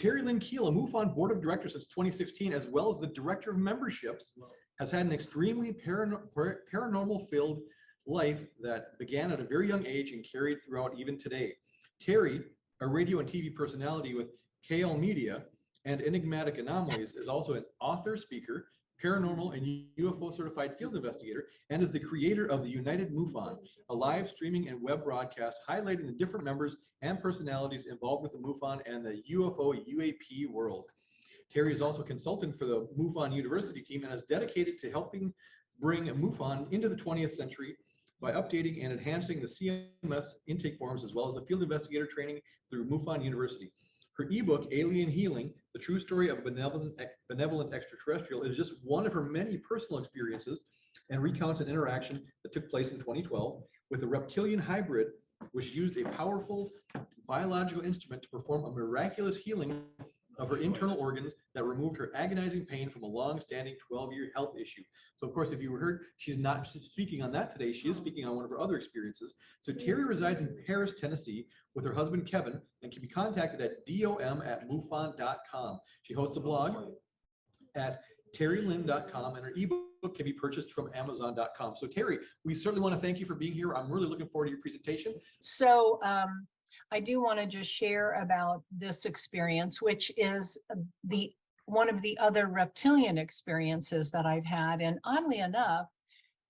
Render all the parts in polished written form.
Teri Lynn Kehl, a MUFON board of directors since 2016, as well as the director of memberships, has had an extremely paranormal-filled life that began at a very young age and carried throughout even today. Teri, a radio and TV personality with KEHLMEDIA and Enigmatic Anomalies, is also an author, speaker, paranormal and UFO certified field investigator, and is the creator of the United MUFON, a live streaming and web broadcast highlighting the different members and personalities involved with the MUFON and the UFO UAP world. Teri is also a consultant for the MUFON University team and is dedicated to helping bring MUFON into the 20th century by updating and enhancing the CMS intake forms, as well as the Field Investigator Training through MUFON University. Her ebook, Alien Healing, The True Story of a Benevolent Extraterrestrial, is just one of her many personal experiences and recounts an interaction that took place in 2012 with a Reptilian-hybrid, which used a powerful biological instrument to perform a miraculous healing of her internal organs that removed her agonizing pain from a long-standing 12-year health issue. So, of course, if you heard, she's not speaking on that today. She is speaking on one of her other experiences. So Teri resides in Paris, Tennessee, with her husband, Kevin, and can be contacted at dom@mufon.com. She hosts a blog at terilyn.com, and her ebook can be purchased from amazon.com. So, Teri, we certainly want to thank you for being here. I'm really looking forward to your presentation. So, I do want to just share about this experience, which is one of the other reptilian experiences that I've had. And oddly enough,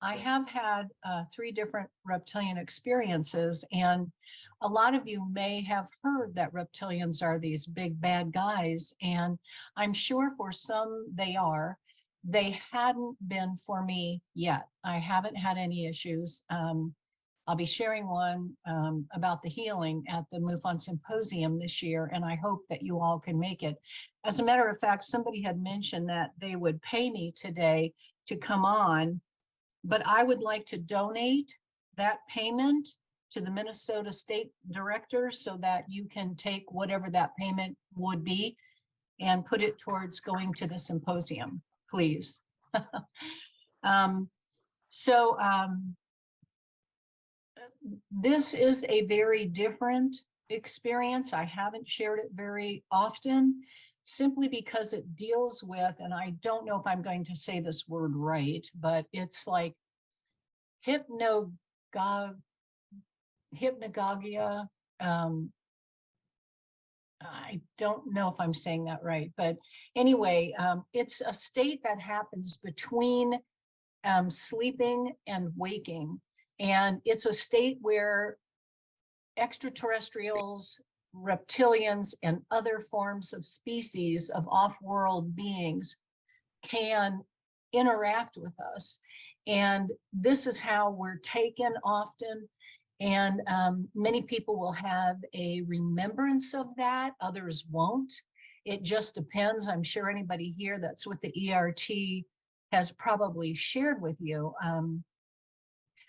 I have had 3 different reptilian experiences. And a lot of you may have heard that reptilians are these big bad guys. And I'm sure for some they are. They hadn't been for me yet. I haven't had any issues. I'll be sharing one about the healing at the MUFON Symposium this year, and I hope that you all can make it. As a matter of fact, somebody had mentioned that they would pay me today to come on, but I would like to donate that payment to the Minnesota State Director so that you can take whatever that payment would be and put it towards going to the symposium, please. This is a very different experience. I haven't shared it very often, simply because it deals with, and I don't know if I'm going to say this word right, but it's like hypnagogia. I don't know if I'm saying that right, but anyway, it's a state that happens between sleeping and waking. And it's a state where extraterrestrials, reptilians, and other forms of species of off-world beings can interact with us. And this is how we're taken often. And many people will have a remembrance of that, others won't. It just depends. I'm sure anybody here that's with the ERT has probably shared with you.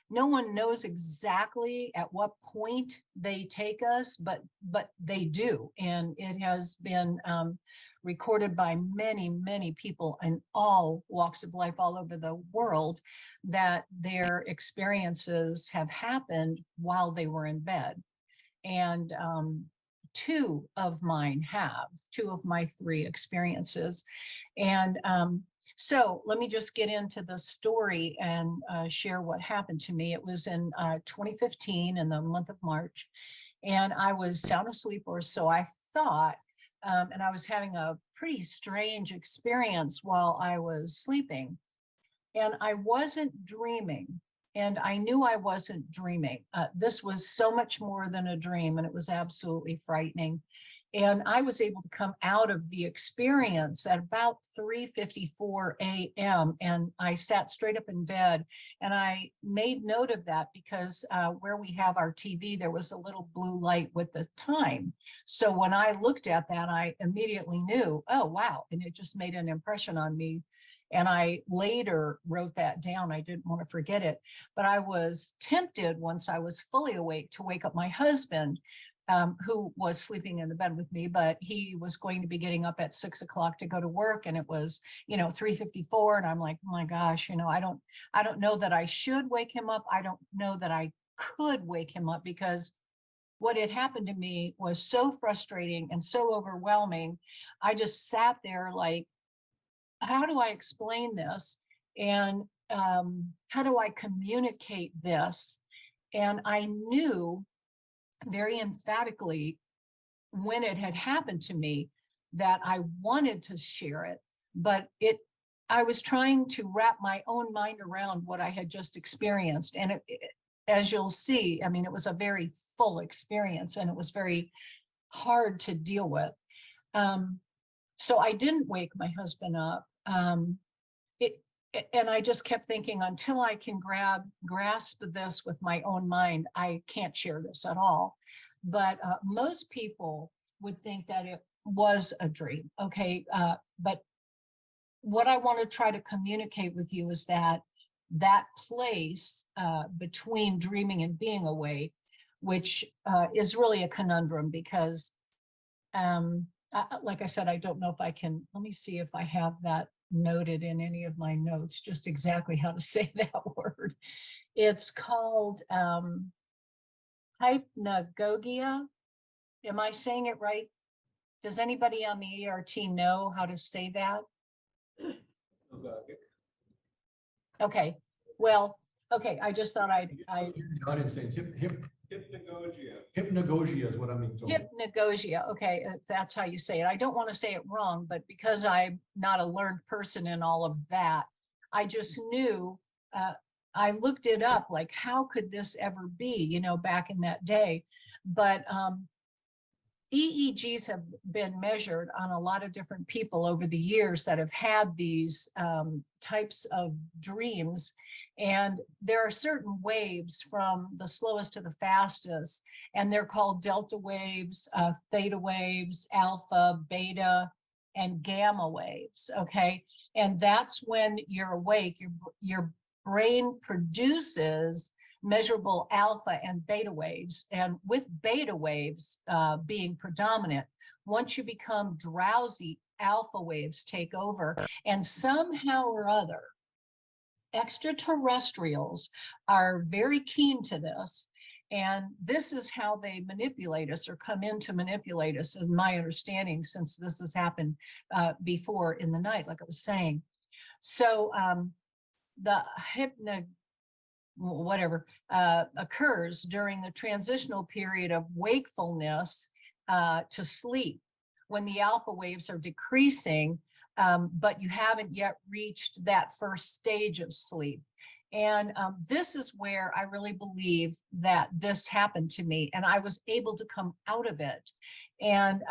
No one knows exactly at what point they take us, but they do. And it has been recorded by many, many people in all walks of life all over the world that their experiences have happened while they were in bed. And 2 of mine have, 2 of my 3 experiences. And so let me just get into the story and share what happened to me. It was in 2015 in the month of March, and I was sound asleep, or so I thought, and I was having a pretty strange experience while I was sleeping. And I wasn't dreaming, and I knew I wasn't dreaming. This was so much more than a dream, and it was absolutely frightening. And I was able to come out of the experience at about 3:54 a.m. And I sat straight up in bed, and I made note of that because where we have our TV, there was a little blue light with the time. So when I looked at that, I immediately knew, oh, wow. And it just made an impression on me. And I later wrote that down. I didn't want to forget it. But I was tempted, once I was fully awake, to wake up my husband, who was sleeping in the bed with me, but he was going to be getting up at 6 o'clock to go to work, and it was, 3:54, and I'm like, oh my gosh, I don't know that I should wake him up. I don't know that I could wake him up, because what had happened to me was so frustrating and so overwhelming. I just sat there like, how do I explain this? And how do I communicate this? And I knew very emphatically when it had happened to me that I wanted to share it, but I was trying to wrap my own mind around what I had just experienced. And as you'll see, I mean, it was a very full experience and it was very hard to deal with. So I didn't wake my husband up. And I just kept thinking, until I can grasp this with my own mind, I can't share this at all. But most people would think that it was a dream. Okay. But what I want to try to communicate with you is that place between dreaming and being awake, which is really a conundrum because, like I said, I don't know if I can, let me see if I have that noted in any of my notes, just exactly how to say that word. It's called hypnagogia. Am I saying it right? Does anybody on the ERT know how to say that? Okay, well, okay, I just thought I The audience saying Hypnagogia. hypnagogia is what I'm being told. hypnagogia. Okay, if that's how you say it. I don't want to say it wrong, but because I'm not a learned person in all of that, I just knew, I looked it up, like, how could this ever be, you know, back in that day. But EEGs have been measured on a lot of different people over the years that have had these types of dreams. And there are certain waves from the slowest to the fastest, and they're called delta waves, theta waves, alpha, beta, and gamma waves. Okay. And that's when you're awake, your brain produces measurable alpha and beta waves. And with beta waves being predominant, once you become drowsy, alpha waves take over. And somehow or other, extraterrestrials are very keen to this. And this is how they manipulate us, or come in to manipulate us, is my understanding, since this has happened before in the night, like I was saying. So the occurs during the transitional period of wakefulness to sleep, when the alpha waves are decreasing, but you haven't yet reached that first stage of sleep. And this is where I really believe that this happened to me, and I was able to come out of it. And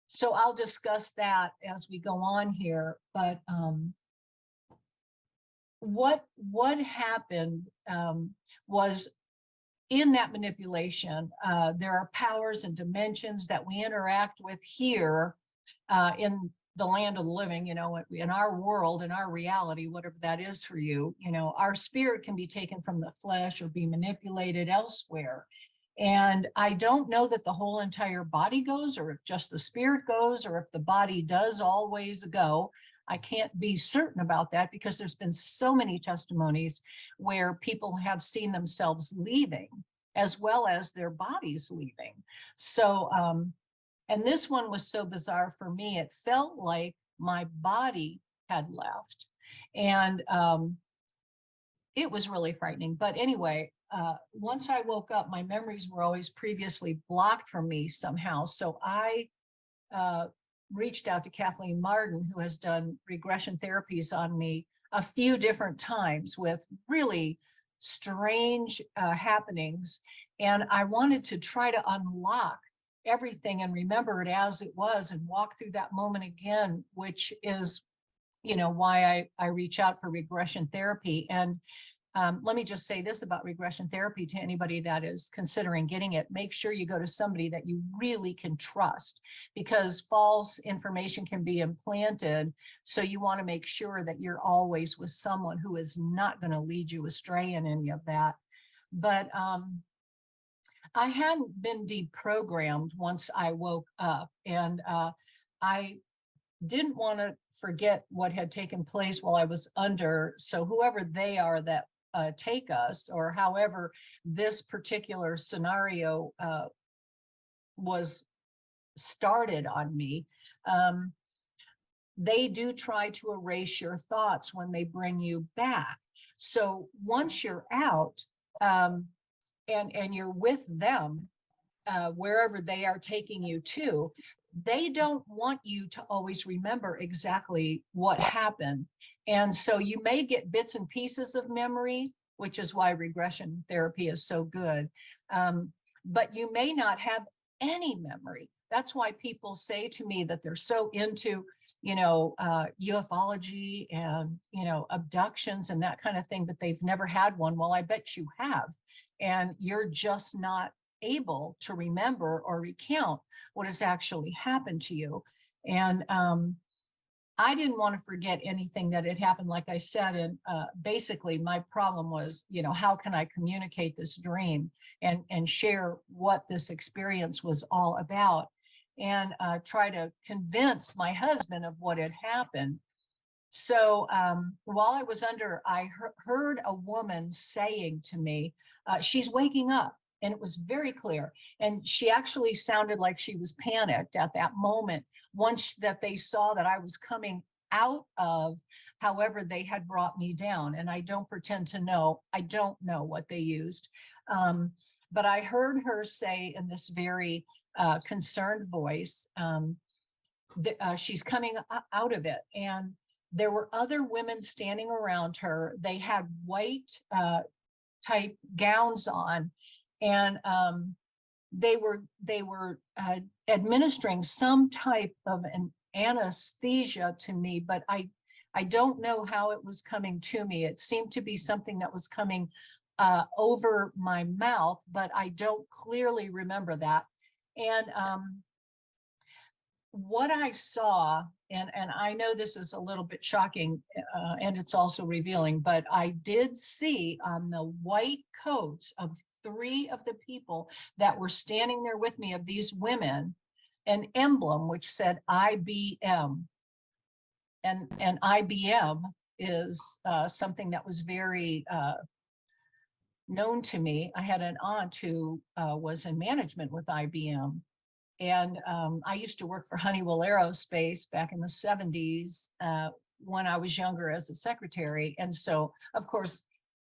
so I'll discuss that as we go on here. But what happened was, in that manipulation, there are powers and dimensions that we interact with here in the land of the living, you know, in our world, in our reality, whatever that is for you. You know, our spirit can be taken from the flesh or be manipulated elsewhere. And I don't know that the whole entire body goes, or if just the spirit goes, or if the body does always go. I can't be certain about that, because there's been so many testimonies where people have seen themselves leaving, as well as their bodies leaving. So, and this one was so bizarre for me. It felt like my body had left. And it was really frightening. But anyway, once I woke up, my memories were always previously blocked from me somehow. So I reached out to Kathleen Martin, who has done regression therapies on me a few different times with really strange happenings. And I wanted to try to unlock everything and remember it as it was, and walk through that moment again, which is, you know, why I reach out for regression therapy. And let me just say this about regression therapy to anybody that is considering getting it: make sure you go to somebody that you really can trust, because false information can be implanted. So you want to make sure that you're always with someone who is not going to lead you astray in any of that. But I hadn't been deprogrammed once I woke up, and I didn't want to forget what had taken place while I was under. So whoever they are that take us, or however this particular scenario was started on me. They do try to erase your thoughts when they bring you back. So once you're out, and you're with them, wherever they are taking you to, they don't want you to always remember exactly what happened. And so you may get bits and pieces of memory, which is why regression therapy is so good. But you may not have any memory. That's why people say to me that they're so into, ufology and, abductions and that kind of thing, but they've never had one. Well, I bet you have. And you're just not able to remember or recount what has actually happened to you. And I didn't want to forget anything that had happened, like I said. And basically my problem was, how can I communicate this dream and share what this experience was all about, and try to convince my husband of what had happened. So while I was under, I heard a woman saying to me, she's waking up. And it was very clear. And she actually sounded like she was panicked at that moment, once that they saw that I was coming out of however they had brought me down. And I don't pretend to know. I don't know what they used. But I heard her say in this very concerned voice, she's coming out of it. And there were other women standing around her. They had white type gowns on. And they were administering some type of an anesthesia to me, but I don't know how it was coming to me. It seemed to be something that was coming over my mouth, but I don't clearly remember that. And what I saw, and I know this is a little bit shocking, and it's also revealing, but I did see on the white coats of 3 of the people that were standing there with me, of these women, an emblem which said IBM. And IBM is something that was very known to me. I had an aunt who was in management with IBM. And I used to work for Honeywell Aerospace back in the 70s when I was younger as a secretary. And so, of course,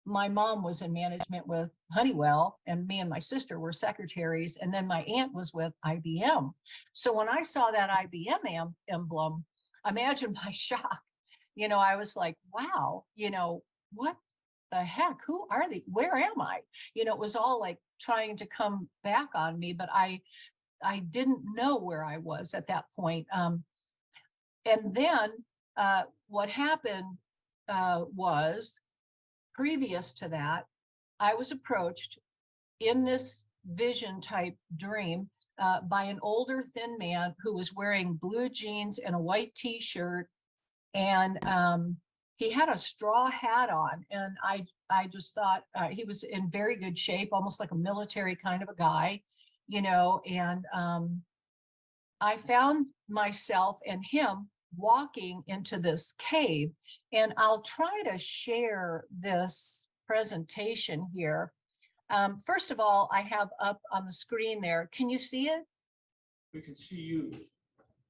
my mom was in management with Honeywell, and me and my sister were secretaries. And then my aunt was with IBM. So when I saw that IBM emblem, imagine my shock. I was like, wow, what the heck? Who are they? Where am I? It was all like trying to come back on me, but I didn't know where I was at that point. And then what happened was, previous to that, I was approached in this vision type dream by an older thin man who was wearing blue jeans and a white t-shirt. And he had a straw hat on. And I just thought he was in very good shape, almost like a military kind of a guy, and I found myself and him walking into this cave. And I'll try to share this presentation here. First of all, I have up on the screen there. Can you see it? We can see you.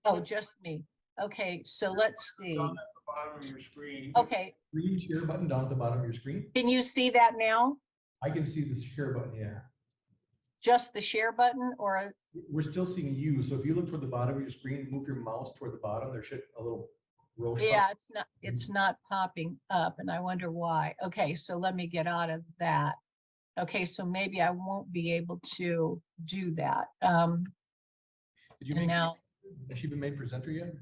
Oh, just me. Okay, so let's see. Down at the bottom of your screen. Okay, Green share button down at the bottom of your screen. can you see that now? I can see the share button, yeah. Just the share button, or? We're still seeing you. So if you look toward the bottom of your screen, move your mouse toward the bottom, there should a little row. Yeah, it's not popping up, and I wonder why. Okay, so let me get out of that. Okay, so maybe I won't be able to do that. Did you And now, has she been made presenter yet?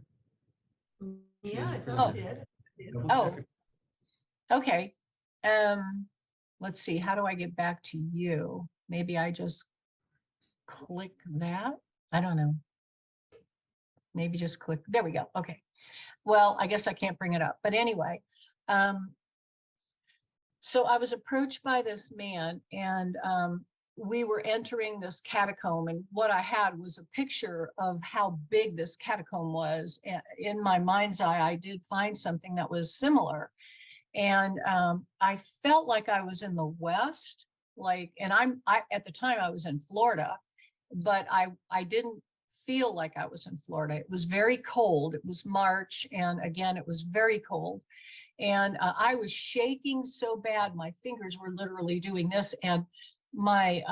Yeah, I Oh. thought you did. Double Oh. check it. okay. Let's see, how do I get back to you? Maybe I just click that. I don't know. Maybe just click. There we go. Okay. Well, I guess I can't bring it up. But anyway, so I was approached by this man, and we were entering this catacomb. And what I had was a picture of how big this catacomb was. And in my mind's eye, I did find something that was similar. And I felt like I was in the West, like, and at the time I was in Florida, but I didn't feel like I was in Florida. It was very cold. It was March, and again, it was very cold. And I was shaking so bad, my fingers were literally doing this, and my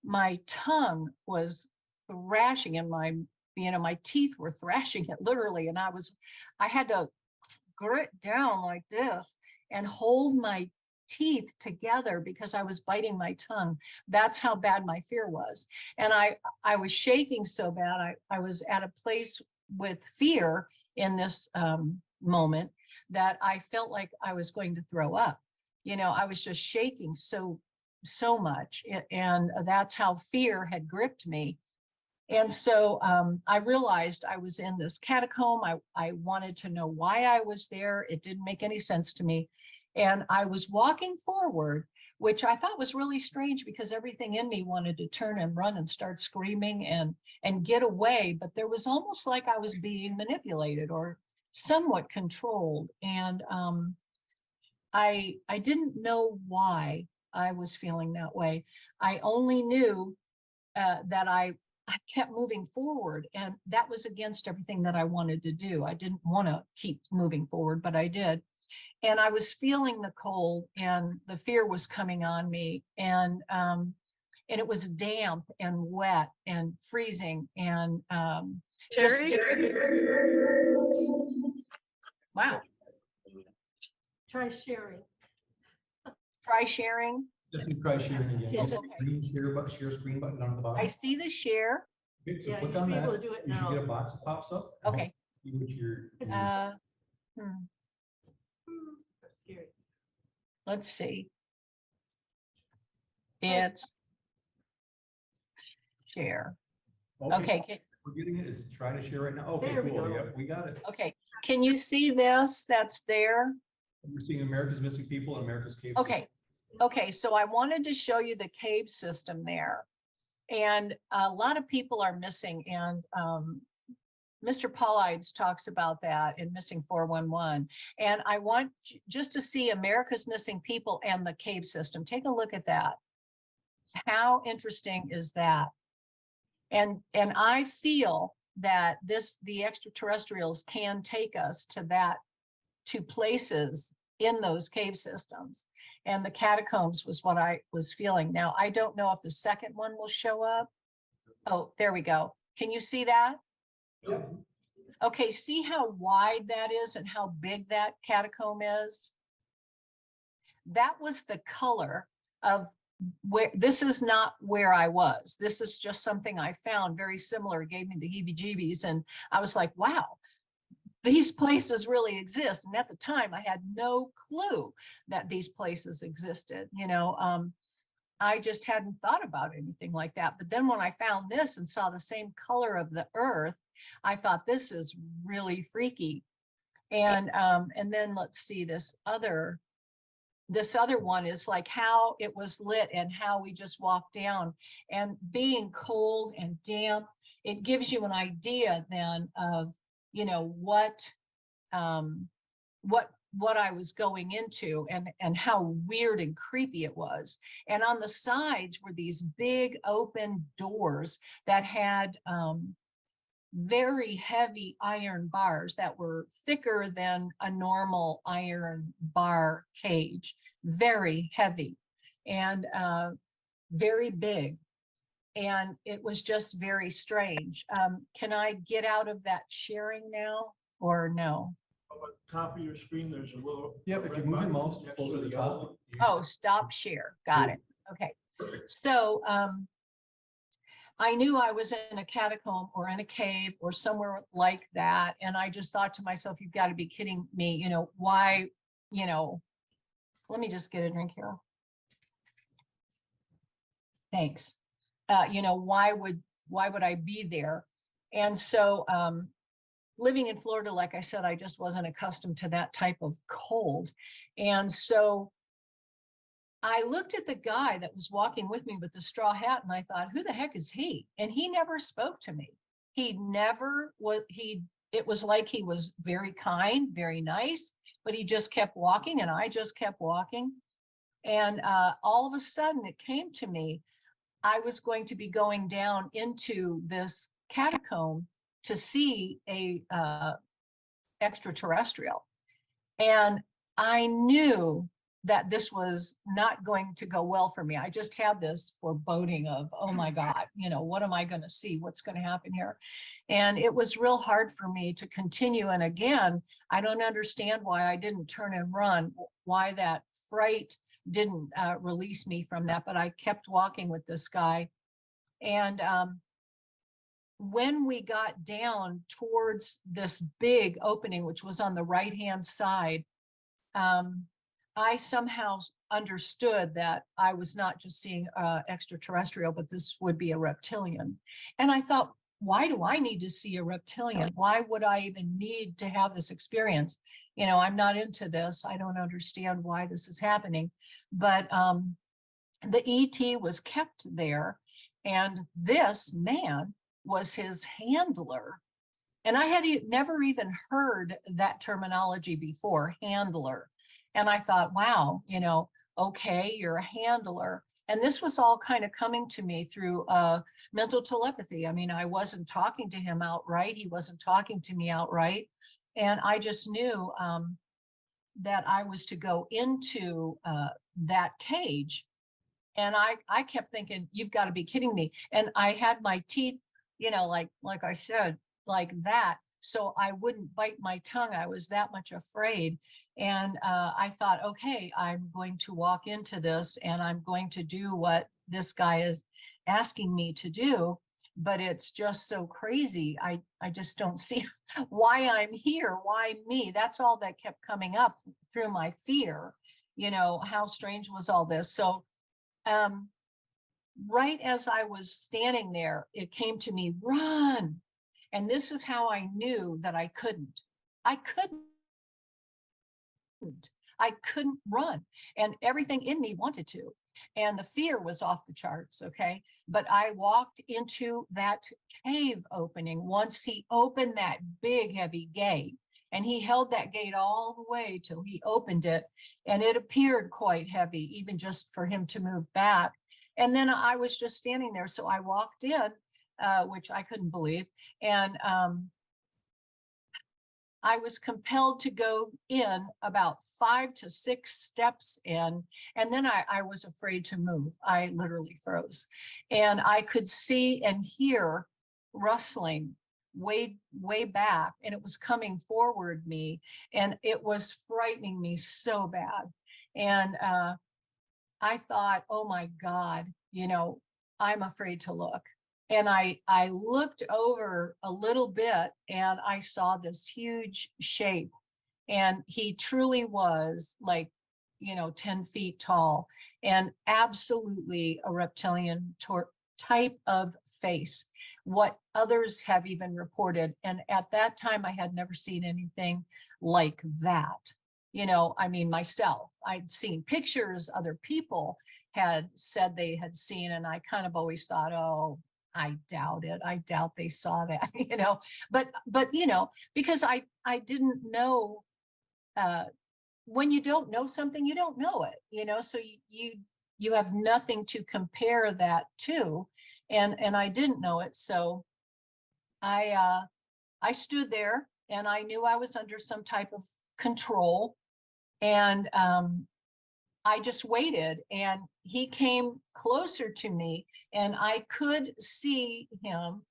my tongue was thrashing, and my teeth were thrashing it literally, and I had to grit down like this and hold my teeth together because I was biting my tongue. That's how bad my fear was. And I was shaking so bad. I was at a place with fear in this moment that I felt like I was going to throw up. I was just shaking so much. And that's how fear had gripped me. And so I realized I was in this catacomb. I wanted to know why I was there. It didn't make any sense to me. And I was walking forward, which I thought was really strange because everything in me wanted to turn and run and start screaming and get away. But there was almost like I was being manipulated or somewhat controlled. And I didn't know why I was feeling that way. I only knew that I kept moving forward, and that was against everything that I wanted to do. I didn't want to keep moving forward, but I did. And I was feeling the cold, and the fear was coming on me, and it was damp and wet and freezing, and just wow. Try sharing. Try sharing. Just try sharing again. Yes. Just share screen button on the bottom. I see the share. Okay, so Yeah, click you on should be able that. to do it You should now. get a box that pops up. Okay. See what you're. That's scary. Let's see. It's share. Okay. We're getting it. Is try to share right now. Okay, There we cool. go. Yep, we got it. Okay. Can you see this? That's there. We're seeing America's Missing People and America's Cave. Okay. Okay. So I wanted to show you the cave system there. And a lot of people are missing. And Mr. Paulides talks about that in Missing 411. And I want just to see America's Missing People and the cave system. Take a look at that. How interesting is that? And I feel that the extraterrestrials can take us to places in those cave systems. And the catacombs was what I was feeling. Now, I don't know if the second one will show up. Oh, there we go. Can you see that? Yep. Okay, see how wide that is and how big that catacomb is? That was the color of where, this is not where I was. This is just something I found very similar. It gave me the heebie-jeebies, and I was like, wow, these places really exist. And at the time I had no clue that these places existed. I just hadn't thought about anything like that. But then when I found this and saw the same color of the earth, I thought this is really freaky. And then let's see, this other one is like how it was lit and how we just walked down, and being cold and damp, it gives you an idea then of, what I was going into and how weird and creepy it was. And on the sides were these big open doors that had very heavy iron bars that were thicker than a normal iron bar cage, very heavy and very big. And it was just very strange. Can I get out of that sharing now or no? At the top of your screen, there's a little. Yep, if you red move your button mouse next closer to the yellow. top. Oh, stop share. Got it. Okay. So I knew I was in a catacomb or in a cave or somewhere like that. And I just thought to myself, you've got to be kidding me. Why, let me just get a drink here. Thanks. Why would I be there? And so living in Florida, like I said, I just wasn't accustomed to that type of cold. And so I looked at the guy that was walking with me with the straw hat, and I thought, who the heck is he? And he never spoke to me. He it was like he was very kind, very nice, but he just kept walking and I just kept walking. And all of a sudden it came to me, I was going to be going down into this catacomb to see a extraterrestrial. And I knew that this was not going to go well for me. I just had this foreboding of, oh my God, you know, what am I going to see? What's going to happen here? And it was real hard for me to continue. And again, I don't understand why I didn't turn and run, why that fright didn't release me from that, but I kept walking with this guy. And when we got down towards this big opening, which was on the right-hand side, I somehow understood that I was not just seeing extraterrestrial, but this would be a reptilian. And I thought, why do I need to see a reptilian? Why would I even need to have this experience? You know, I'm not into this. I don't understand why this is happening. But the ET was kept there, and this man was his handler. And I had never even heard that terminology before, handler. And I thought, wow, you know, okay, you're a handler. And this was all kind of coming to me through mental telepathy. I mean, I wasn't talking to him outright. He wasn't talking to me outright. And I just knew that I was to go into that cage. And I kept thinking, you've got to be kidding me. And I had my teeth, you know, like I said, like that, so I wouldn't bite my tongue. I was that much afraid. And I thought, okay, I'm going to walk into this and I'm going to do what this guy is asking me to do. But it's just so crazy. I just don't see why I'm here. Why me? That's all that kept coming up through my fear. You know, how strange was all this? So right as I was standing there, it came to me, run. And this is how I knew that I couldn't run. And everything in me wanted to. And the fear was off the charts, okay? But I walked into that cave opening once he opened that big, heavy gate. And he held that gate all the way till he opened it. And it appeared quite heavy, even just for him to move back. And then I was just standing there. So I walked in, which I couldn't believe. And I was compelled to go in about 5 to 6 steps in, and then I was afraid to move. I literally froze. And I could see and hear rustling way back, and it was coming forward me, and it was frightening me so bad. And I thought, oh my God, you know, I'm afraid to look. And I looked over a little bit and I saw this huge shape, and he truly was like, you know, 10 feet tall and absolutely a reptilian type of face, what others have even reported. And at that time, I had never seen anything like that. You know, I mean, myself, I'd seen pictures, other people had said they had seen, and I kind of always thought, oh, I doubt it. I doubt they saw that, you know, but, you know, because I didn't know, when you don't know something, you don't know it, you know, so you have nothing to compare that to. And I didn't know it. So I stood there and I knew I was under some type of control. And I just waited, and he came closer to me, and I could see him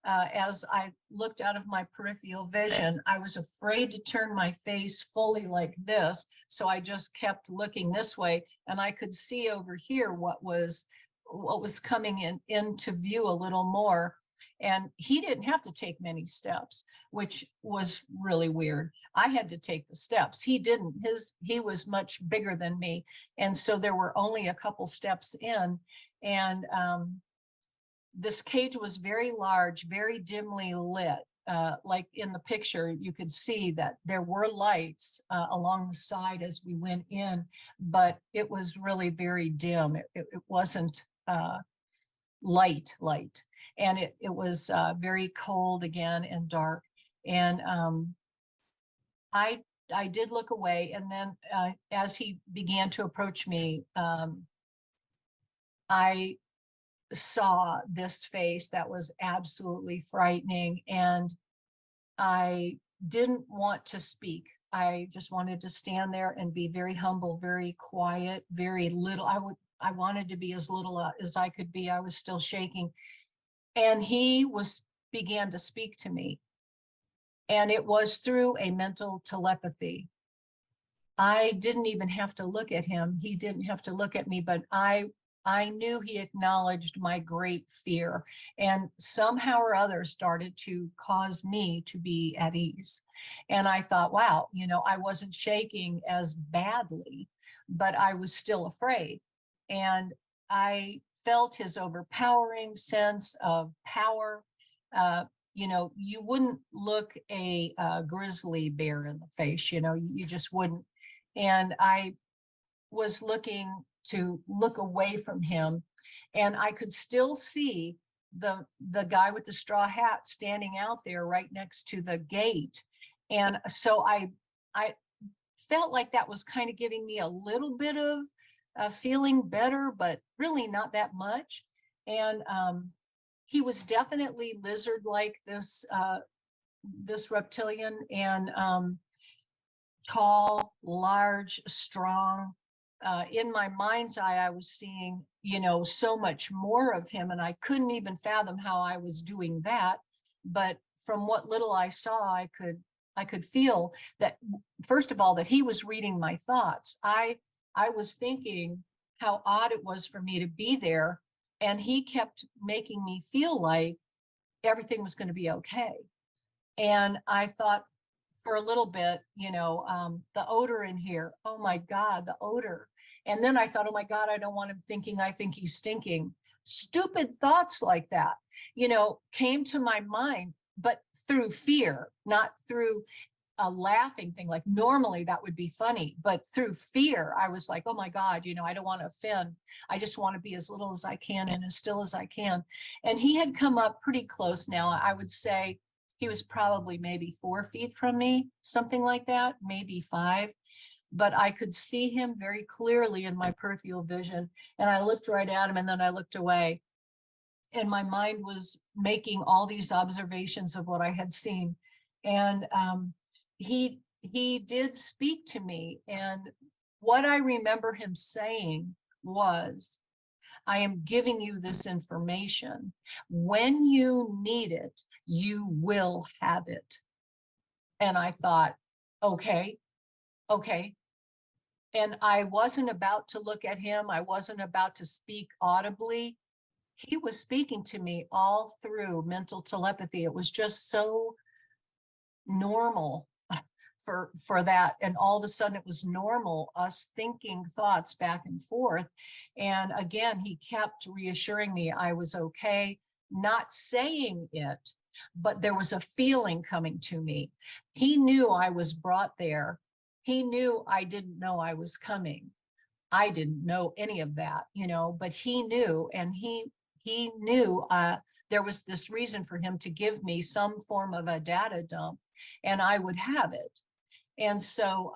as I looked out of my peripheral vision. I was afraid to turn my face fully like this, so I just kept looking this way, and I could see over here what was coming into view a little more. And he didn't have to take many steps, which was really weird. I had to take the steps. He didn't. He was much bigger than me. And so there were only a couple steps in. And this cage was very large, very dimly lit. Like in the picture, you could see that there were lights along the side as we went in, but it was really very dim. It wasn't light. And it was very cold again and dark. And I did look away, and then as he began to approach me, I saw this face that was absolutely frightening, and I didn't want to speak. I just wanted to stand there and be very humble, very quiet, very little. I wanted to be as little as I could be. I was still shaking. And he began to speak to me. And it was through a mental telepathy. I didn't even have to look at him. He didn't have to look at me, but I knew he acknowledged my great fear, and somehow or other started to cause me to be at ease. And I thought, wow, I wasn't shaking as badly, but I was still afraid. And I felt his overpowering sense of power. You wouldn't look a grizzly bear in the face, you just wouldn't. And I was looking to look away from him, and I could still see the guy with the straw hat standing out there right next to the gate. And so I felt like that was kind of giving me a little bit of feeling better, but really not that much. And he was definitely lizard-like, this reptilian, and tall, large, strong. In my mind's eye, I was seeing, so much more of him, and I couldn't even fathom how I was doing that. But from what little I saw, I could feel that, first of all, that he was reading my thoughts. I was thinking how odd it was for me to be there, and he kept making me feel like everything was going to be okay. And I thought for a little bit, the odor in here, oh my God, the odor. And then I thought, oh my God, I don't want him thinking I think he's stinking. Stupid thoughts like that, came to my mind, but through fear, not through a laughing thing. Like normally that would be funny, but through fear, I was like, oh my God, I don't want to offend. I just want to be as little as I can and as still as I can. And he had come up pretty close now. I would say he was probably maybe 4 feet from me, something like that, maybe 5. But I could see him very clearly in my peripheral vision. And I looked right at him, and then I looked away. And my mind was making all these observations of what I had seen. And he did speak to me. And what I remember him saying was, I am giving you this information. When you need it, you will have it. And I thought, okay. And I wasn't about to look at him. I wasn't about to speak audibly. He was speaking to me all through mental telepathy. It was just so normal for that. And all of a sudden it was normal, us thinking thoughts back and forth. And again, he kept reassuring me I was okay, not saying it, but there was a feeling coming to me. He knew I was brought there. He knew I didn't know I was coming. I didn't know any of that, but he knew, and he knew there was this reason for him to give me some form of a data dump, and I would have it. And so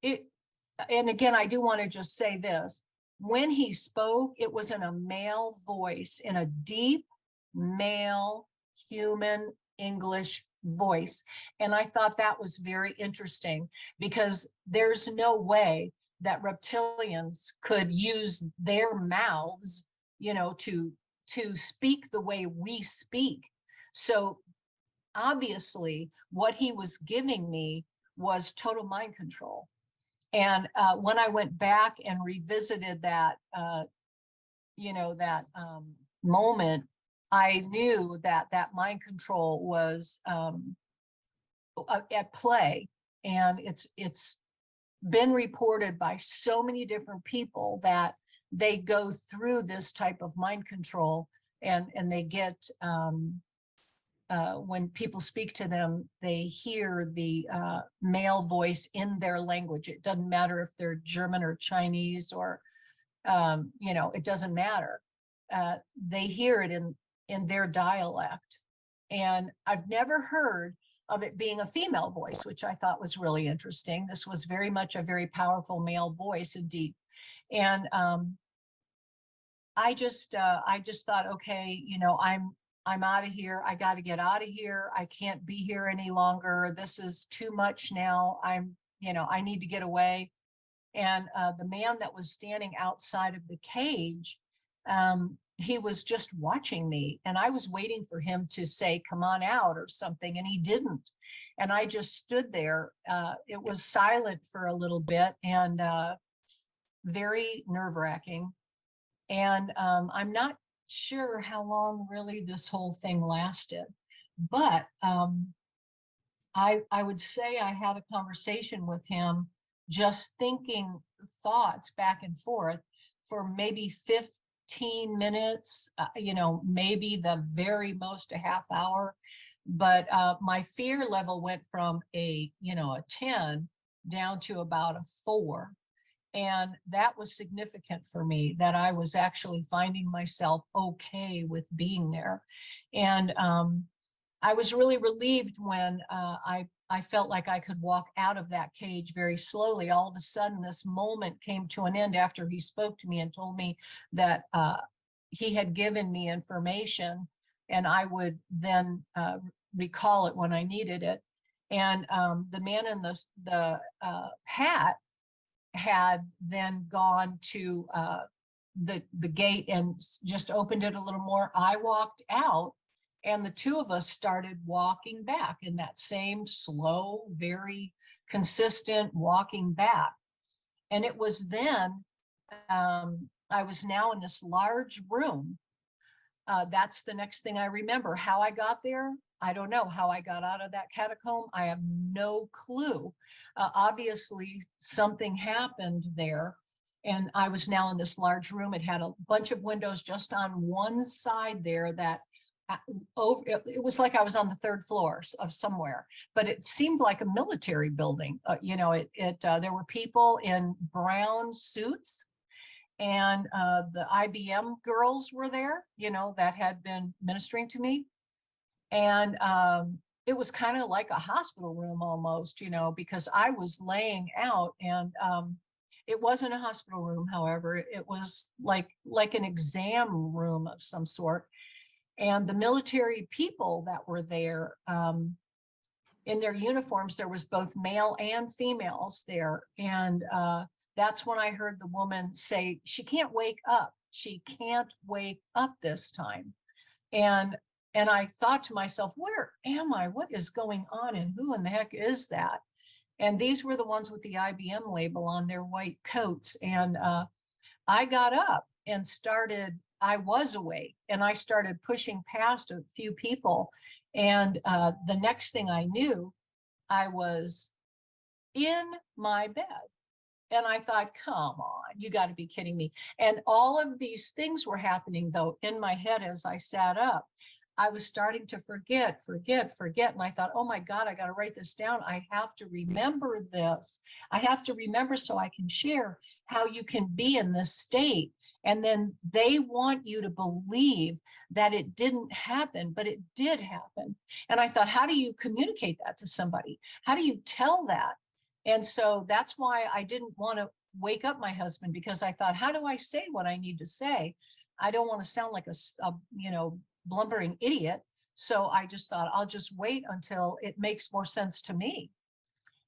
and again, I do want to just say this. When he spoke, it was in a male voice, in a deep male human English voice. And I thought that was very interesting, because there's no way that reptilians could use their mouths, to speak the way we speak. So obviously what he was giving me was total mind control. And when I went back and revisited that, moment, I knew that mind control was at play. And it's been reported by so many different people that they go through this type of mind control, and they get, when people speak to them, they hear the male voice in their language. It doesn't matter if they're German or Chinese or, it doesn't matter. They hear it in their dialect. And I've never heard of it being a female voice, which I thought was really interesting. This was very much a very powerful male voice indeed. And I just thought, okay, you know, I'm out of here. I got to get out of here. I can't be here any longer. This is too much now. You know, I need to get away. And the man that was standing outside of the cage, he was just watching me, and I was waiting for him to say, come on out or something, and he didn't. And I just stood there. It was silent for a little bit, and very nerve-wracking. And I'm not sure how long really this whole thing lasted, but I would say I had a conversation with him, just thinking thoughts back and forth for maybe 15 minutes, you know, maybe the very most a half hour. But my fear level went from a 10 down to about a 4. And that was significant for me, that I was actually finding myself okay with being there. And I was really relieved when I felt like I could walk out of that cage very slowly. All of a sudden, this moment came to an end after he spoke to me and told me that he had given me information, and I would then recall it when I needed it. And the man in the hat had then gone to the gate and just opened it a little more. I walked out, and the two of us started walking back in that same slow, very consistent walking back. And it was then, I was now in this large room. That's the next thing I remember. How I got there, I don't know. How I got out of that catacomb, I have no clue. Obviously, something happened there. And I was now in this large room. It had a bunch of windows just on one side there that it was like I was on the 3rd floor of somewhere, but it seemed like a military building. You know, there were people in brown suits, and the IBM girls were there, you know, that had been ministering to me. And it was kind of like a hospital room almost, you know, because I was laying out, and it wasn't a hospital room. However, it was like an exam room of some sort. And the military people that were there, in their uniforms, there was both male and females there. And that's when I heard the woman say, she can't wake up. She can't wake up this time. And I thought to myself, where am I? What is going on? And who in the heck is that? And these were the ones with the IBM label on their white coats. And I got up and I was awake, and I started pushing past a few people. And the next thing I knew, I was in my bed. And I thought, come on, you got to be kidding me. And all of these things were happening, though, in my head as I sat up. I was starting to forget. And I thought, oh my God, I got to write this down. I have to remember this. I have to remember so I can share how you can be in this state. And then they want you to believe that it didn't happen, but it did happen. And I thought, how do you communicate that to somebody? How do you tell that? And so that's why I didn't want to wake up my husband, because I thought, how do I say what I need to say? I don't want to sound like a blubbering idiot. So I just thought, I'll just wait until it makes more sense to me.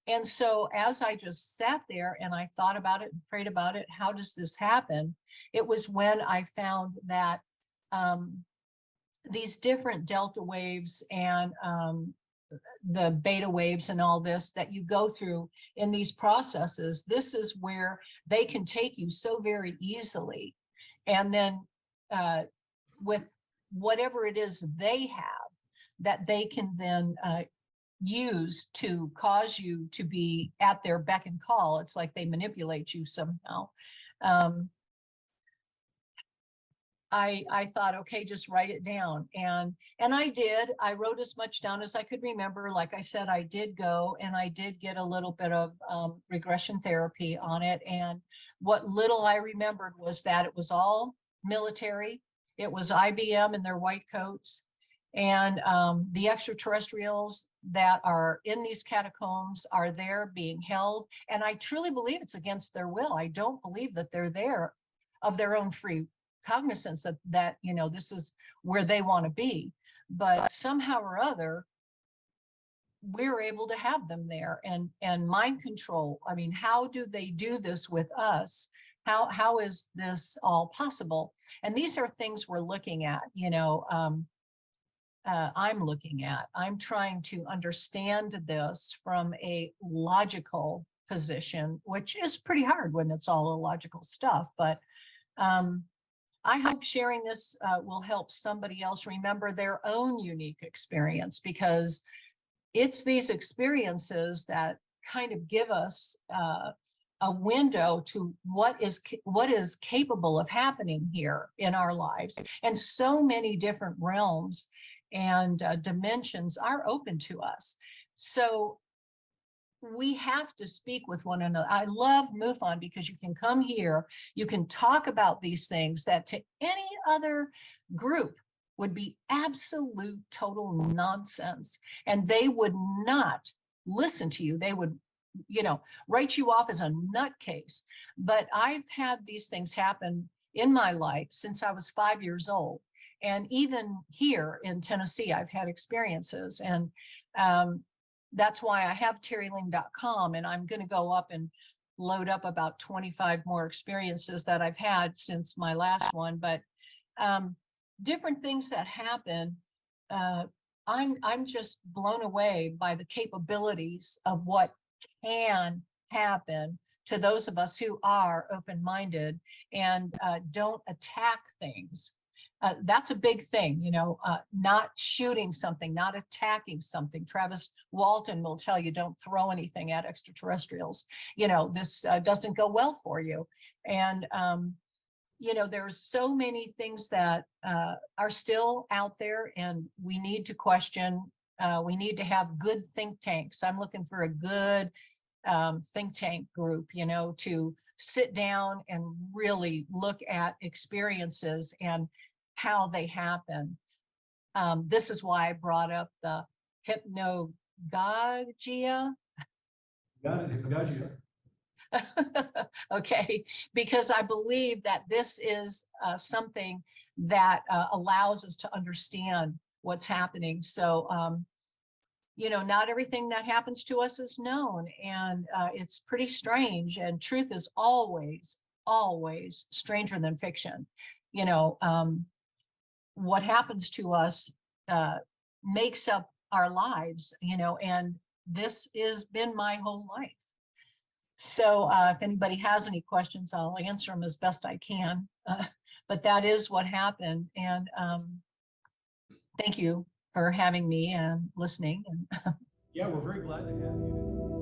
And so as I just sat there and I thought about it and prayed about it, how does this happen? It was when I found that these different delta waves and the beta waves and all this that you go through in these processes, this is where they can take you so very easily. And then with whatever it is they have, that they can then use to cause you to be at their beck and call. It's like they manipulate you somehow. I thought, okay, just write it down. And I did. I wrote as much down as I could remember. Like I said, I did go and I did get a little bit of regression therapy on it. And what little I remembered was that it was all military. It was IBM in their white coats. And the extraterrestrials that are in these catacombs are there being held. And I truly believe it's against their will. I don't believe that they're there of their own free cognizance that you know, this is where they want to be. But somehow or other, we're able to have them there, and mind control. I mean, how do they do this with us? How is this all possible? And these are things we're looking at, you know, I'm trying to understand this from a logical position, which is pretty hard when it's all illogical stuff. But I hope sharing this will help somebody else remember their own unique experience, because it's these experiences that kind of give us a window to what is capable of happening here in our lives. And so many different realms and dimensions are open to us. So we have to speak with one another. I love MUFON because you can come here, you can talk about these things that to any other group would be absolute total nonsense, and they would not listen to you. They would, you know, write you off as a nutcase. But I've had these things happen in my life since I was 5 years old. And even here in Tennessee, I've had experiences. And that's why I have teriling.com, and I'm going to go up and load up about 25 more experiences that I've had since my last one. But different things that happen, I'm just blown away by the capabilities of what can happen to those of us who are open-minded and don't attack things. That's a big thing, you know, not shooting something, not attacking something. Travis Walton will tell you, don't throw anything at extraterrestrials. You know, this doesn't go well for you. And you know, there's so many things that are still out there, and we need to question. We need to have good think tanks. I'm looking for a good think tank group, you know, to sit down and really look at experiences and how they happen. This is why I brought up the hypnagogia. Got it, hypnagogia. Okay, because I believe that this is something that allows us to understand what's happening. So, you know, not everything that happens to us is known, and it's pretty strange. And truth is always, always stranger than fiction. You know, what happens to us makes up our lives, you know, and this has been my whole life. So if anybody has any questions, I'll answer them as best I can. But that is what happened. And thank you for having me and listening. Yeah, we're very glad to have you.